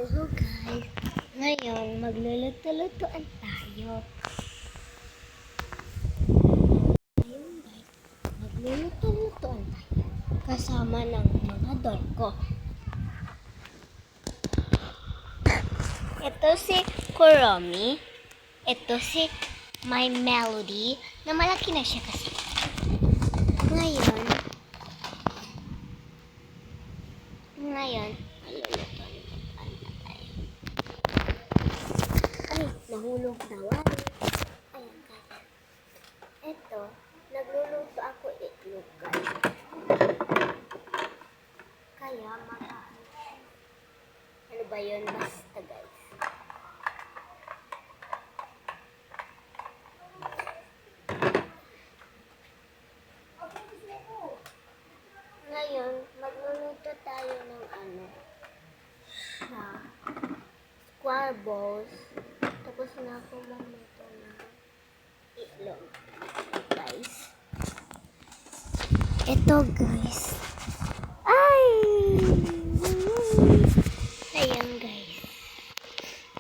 Hello guys! Ngayon, magluluto-lutoan tayo. Ngayon guys, magluluto-lutoan tayo. Kasama ng mga doll ko. Ito si Kuromi. Ito si My Melody. Na malaki na siya kasi. Ngayon, magluluto-lutoan na tayo. Ay, nahulog na wala. Ayan kaya. Ito, nagluluto ako itlog guys. Kaya ano ba yun? Basta guys. Ngayon, magluluto tayo ng square balls. Tapos na ako magluto ng itlog. Guys. Ito guys. Ay! Ayan guys.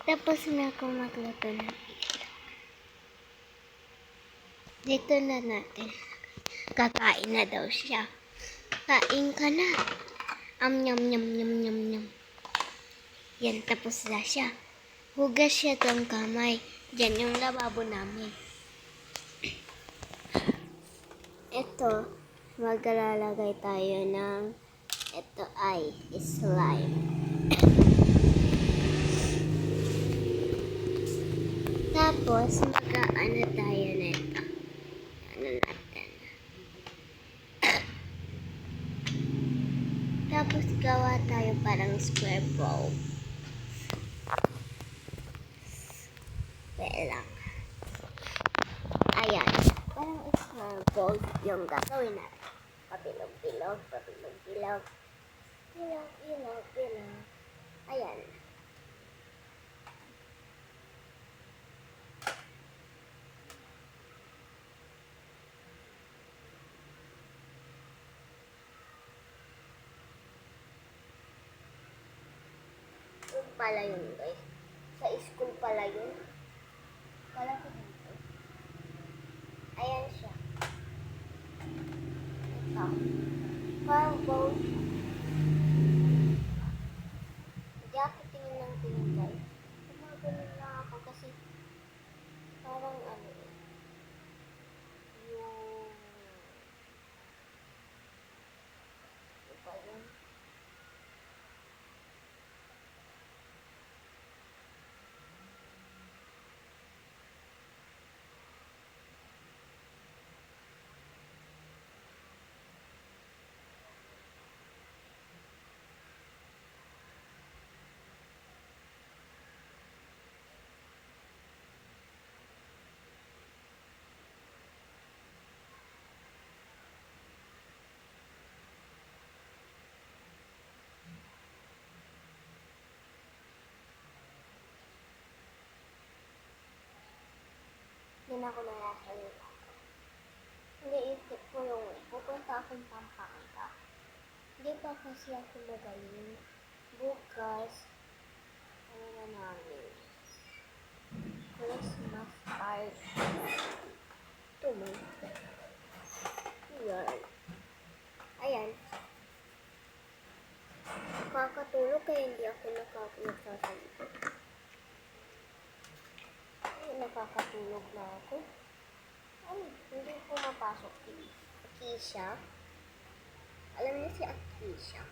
Tapos na ako magluto ng itlog. Dito na natin. Kakain na daw siya. Kain ka na. Nyam nyam nyam nyam nyam. Yan, tapos na siya. Hugas siya ng kamay. Diyan yung lababo namin. Ito, maglalagay tayo ng ito ay slime. Tapos, mag-aano tayo nito. Ano natin. Tapos, gawa tayo parang square ball. Wait lang. Ayan. Parang square ball yung gagawin natin. Pabilog-bilog, pabilog-bilog. Bilog-bilog-bilog. Ayan. Yung pala yun guys. Sa school pala yun. Pala ko dito. Ayan siya. Ito. Parang bowl. Hindi ako tingin ng tingin guys. Gumagaling lang ako kasi parang yung ano ba yun? Hindi na ako nalasalita. Iniisip ko yung pupunta akong Pampanga. Hindi pa kasi ako magaling. Bukas, ano na namin? Christmas party. Tuloy. Yan. Ayan. Nakakatulog kaya hindi ako nagsasalita. Nakakatulog na ako. Ay, hindi ko mapasok si Akisha. Alam niyo si Akisha.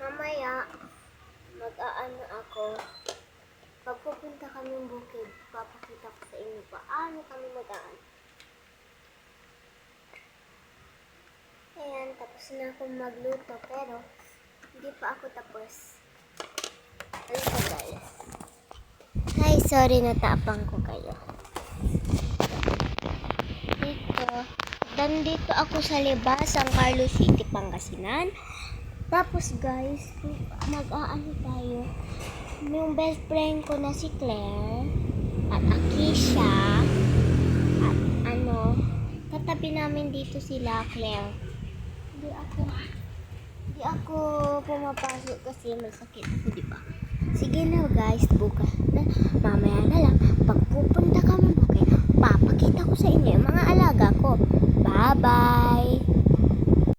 Mamaya, mag-aano ako. Pag pupunta kami ng bukid, papakita ko sa inyo paano kami mag-aano. Ayan, tapos na akong magluto, pero hindi pa ako tapos. Ano pa guys? Hi, sorry natapang ko kayo. Dito ako sa Libas, San Carlos City, Pangasinan. Tapos guys, mag-aano tayo. Yung best friend ko na si Claire at Akisha at katabi namin dito sila, Claire. Hindi ako pumapasok kasi masakit ako, di ba? Sige na guys, bukas na, mamaya na lang, pag pupunta kami bukid, papakita ko sa inyo yung mga alaga ko. Bye-bye!